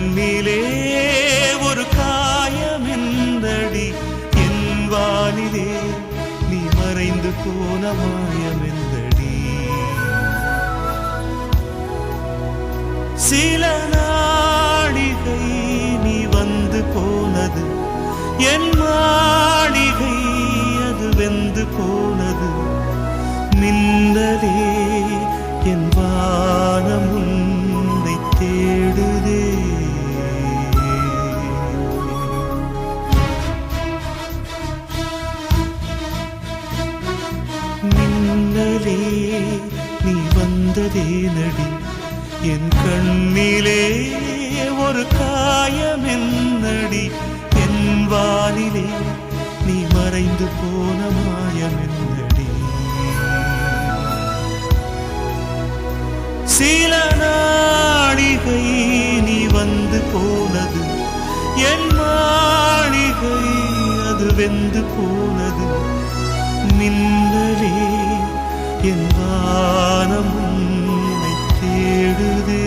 கண்ணிலே ஒரு காயமெந்தடி என் வானிலே நீ மறைந்து போன மாயமெந்தடி சில நாடிகை நீ வந்து போனது என் மாளிகை அது வெந்து போனது மின்னலே என் வானம் உன்னை தேடுதே மின்னலே நீ வந்ததே நடி என் கண்ணிலே ஒரு காயமென்னடி என் வானிலே நீ மறைந்து போன மாயமென்னடி சில நாளிகை நீ வந்து போனது என் மாளிகை அது வெந்து போனது மின்னலே என் வானம் உன்னை தேடுதே